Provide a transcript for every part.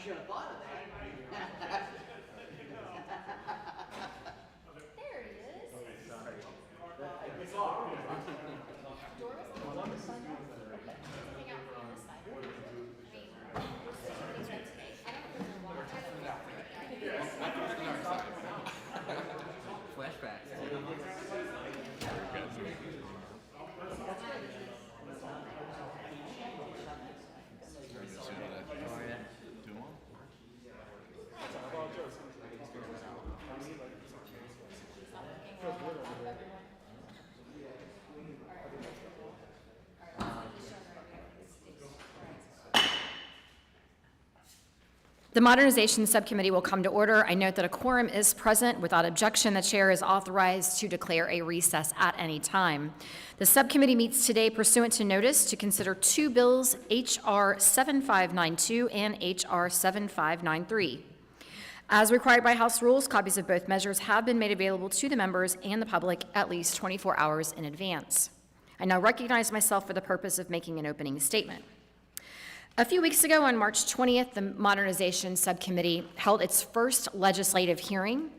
should have thought of that. There he is. Sorry. Doris, hang out on this side. I Flashbacks. The Modernization Subcommittee will come to order. I note that a quorum is present. Without objection, the chair is authorized to declare a recess at any time. The subcommittee meets today pursuant to notice to consider two bills, H.R. 7592 and H.R. 7593. As required by House rules, copies of both measures have been made available to the members and the public at least 24 hours in advance. I now recognize myself for the purpose of making an opening statement. A few weeks ago, on March 20th, the Modernization Subcommittee held its first legislative hearing.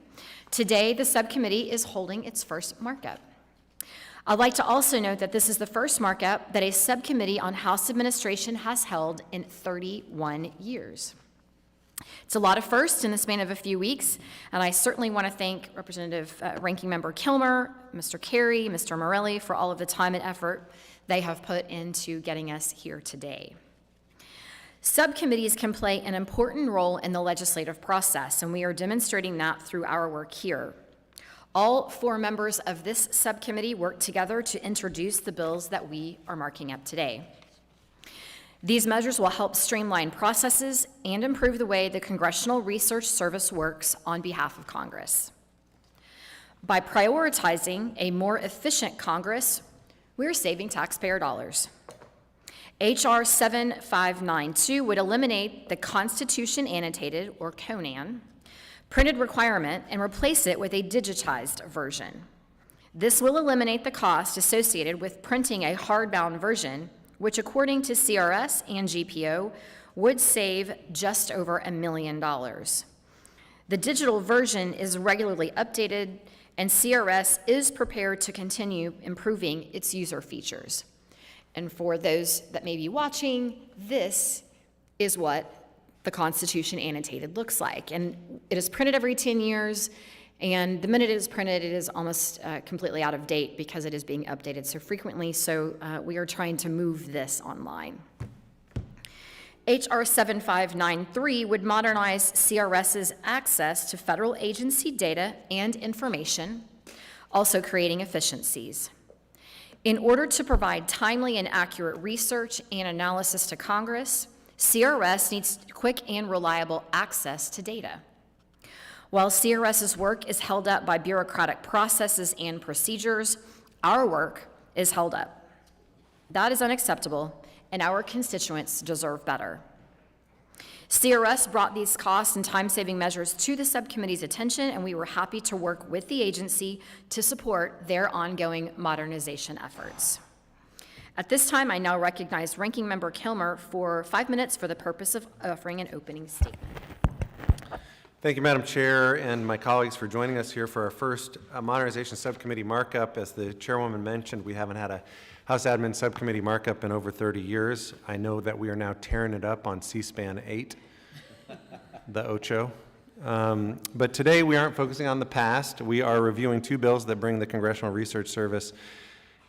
Today, the subcommittee is holding its first markup. I'd like to also note that this is the first markup that a subcommittee on House administration has held in 31 years. It's a lot of firsts in the span of a few weeks, and I certainly want to thank Representative Ranking Member Kilmer, Mr. Carey, Mr. Morelli for all of the time and effort they have put into getting us here today. Subcommittees can play an important role in the legislative process, and we are demonstrating that through our work here. All four members of this subcommittee work together to introduce the bills that we are marking up today. These measures will help streamline processes and improve the way the Congressional Research Service works on behalf of Congress. By prioritizing a more efficient Congress, we're saving taxpayer dollars. H.R. 7592 would eliminate the Constitution Annotated, or CONAN, printed requirement and replace it with a digitized version. This will eliminate the cost associated with printing a hardbound version, which according to CRS and GPO would save just over $1 million. The digital version is regularly updated, and CRS is prepared to continue improving its user features. And for those that may be watching, this is what the Constitution Annotated looks like. And it is printed every 10 years, and the minute it is printed, it is almost completely out of date because it is being updated so frequently, so we are trying to move this online. H.R. 7593 would modernize CRS's access to federal agency data and information, also creating efficiencies. In order to provide timely and accurate research and analysis to Congress, CRS needs quick and reliable access to data. While CRS's work is held up by bureaucratic processes and procedures, our work is held up. That is unacceptable, and our constituents deserve better. CRS brought these cost and time-saving measures to the subcommittee's attention, and we were happy to work with the agency to support their ongoing modernization efforts. At this time, I now recognize Ranking Member Kilmer for 5 minutes for the purpose of offering an opening statement. Thank you, Madam Chair, and my colleagues for joining us here for our first Modernization Subcommittee markup. As the Chairwoman mentioned, we haven't had a House Admin Subcommittee markup in over 30 years. I know that we are now tearing it up on C-SPAN 8, the Ocho. But today we aren't focusing on the past. We are reviewing two bills that bring the Congressional Research Service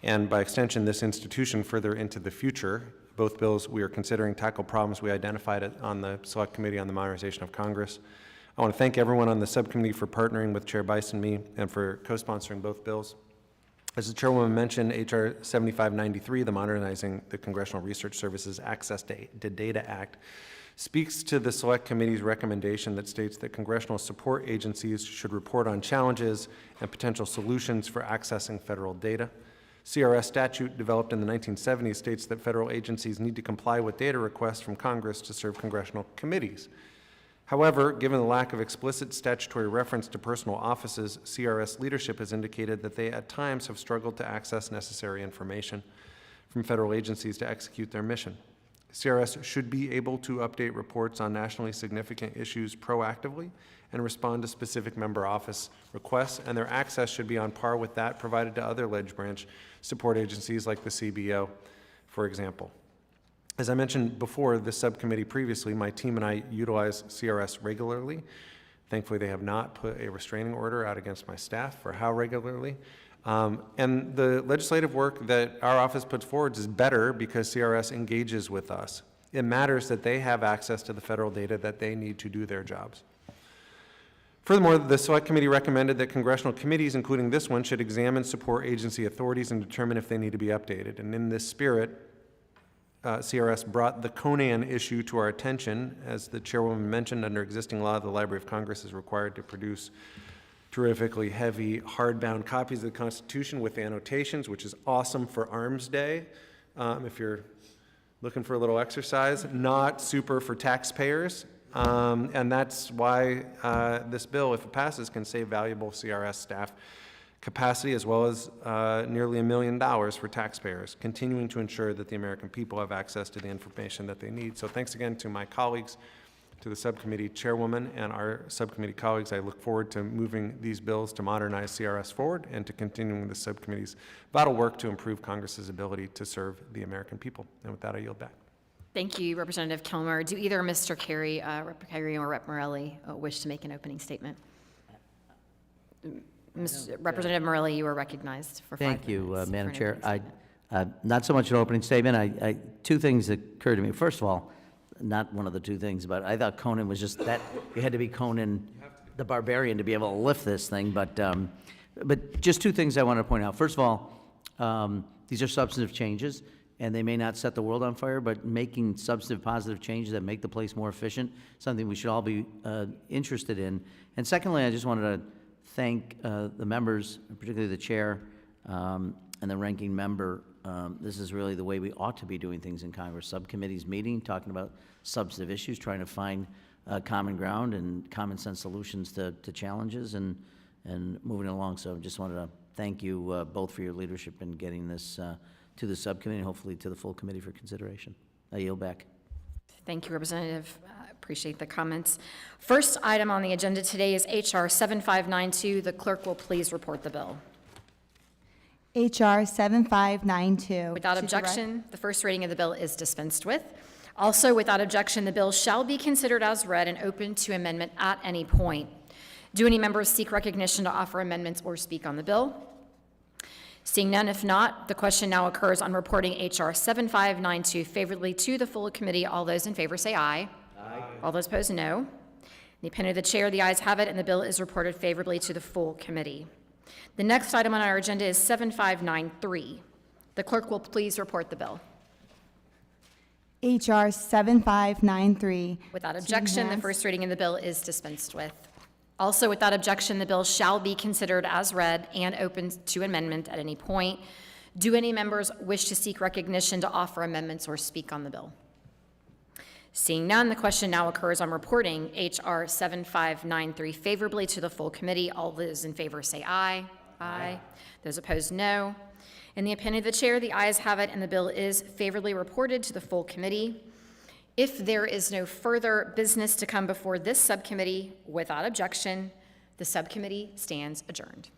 and, by extension, this institution further into the future. Both bills we are considering tackle problems we identified on the Select Committee on the Modernization of Congress. I want to thank everyone on the subcommittee for partnering with Chair Bice and me and for co-sponsoring both bills. As the Chairwoman mentioned, H.R. 7593, the Modernizing the Congressional Research Service's Access to Data Act, speaks to the Select Committee's recommendation that states that congressional support agencies should report on challenges and potential solutions for accessing federal data. CRS statute developed in the 1970s states that federal agencies need to comply with data requests from Congress to serve congressional committees. However, given the lack of explicit statutory reference to personal offices, CRS leadership has indicated that they at times have struggled to access necessary information from federal agencies to execute their mission. CRS should be able to update reports on nationally significant issues proactively and respond to specific member office requests, and their access should be on par with that provided to other ledge branch support agencies like the CBO, for example. As I mentioned before, this subcommittee previously, my team and I utilize CRS regularly. Thankfully, they have not put a restraining order out against my staff for how regularly. And the legislative work that our office puts forward is better because CRS engages with us. It matters that they have access to the federal data that they need to do their jobs. Furthermore, the Select Committee recommended that congressional committees, including this one, should examine support agency authorities and determine if they need to be updated. And in this spirit, CRS brought the Conan issue to our attention. As the chairwoman mentioned, under existing law, the Library of Congress is required to produce terrifically heavy hardbound copies of the Constitution with annotations, which is awesome for Arms Day, if you're looking for a little exercise. Not super for taxpayers, and that's why this bill, if it passes, can save valuable CRS staff capacity as well as nearly $1 million for taxpayers, continuing to ensure that the American people have access to the information that they need. So thanks again to my colleagues, to the subcommittee chairwoman and our subcommittee colleagues. I look forward to moving these bills to modernize CRS forward and to continuing the subcommittee's vital work to improve Congress's ability to serve the American people. And with that, I yield back. Thank you, Representative Kilmer. Do either Mr. Carey, Rep. Carey or Rep. Morelli wish to make an opening statement? Representative Morelli, you are recognized for 5 minutes. Thank you, Madam for Chair. an opening Not so much an opening statement. Two things that occurred to me. First of all, not one of the two things, but I thought Conan was just that, you had to be Conan the Barbarian to be able to lift this thing, but just two things I want to point out. First of all, these are substantive changes, and they may not set the world on fire, but making substantive positive changes that make the place more efficient, something we should all be interested in. And secondly, I just wanted to thank the members, particularly the chair and the ranking member. This is really the way we ought to be doing things in Congress. Subcommittees meeting, talking about substantive issues, trying to find common ground and common sense solutions to challenges and moving along. So I just wanted to thank you both for your leadership in getting this to the subcommittee and hopefully to the full committee for consideration. I yield back. Thank you, Representative. Appreciate the comments. First item on the agenda today is H.R. 7592. The clerk will please report the bill. H.R. 7592. Without objection, the first reading of the bill is dispensed with. Also, without objection, the bill shall be considered as read and open to amendment at any point. Do any members seek recognition to offer amendments or speak on the bill? Seeing none, if not, the question now occurs on reporting H.R. 7592 favorably to the full committee. All those in favor say aye. Aye. All those opposed, no. In the opinion of the chair, the ayes have it, and the bill is reported favorably to the full committee. The next item on our agenda is 7593. The clerk will please report the bill. H.R. 7593. Without objection, the first reading of the bill is dispensed with. Also, without objection, the bill shall be considered as read and open to amendment at any point. Do any members wish to seek recognition to offer amendments or speak on the bill? Seeing none, the question now occurs on reporting H.R. 7593 favorably to the full committee. All those in favor say aye. Aye. Those opposed, no. In the opinion of the chair, the ayes have it, and the bill is favorably reported to the full committee. If there is no further business to come before this subcommittee, without objection, the subcommittee stands adjourned.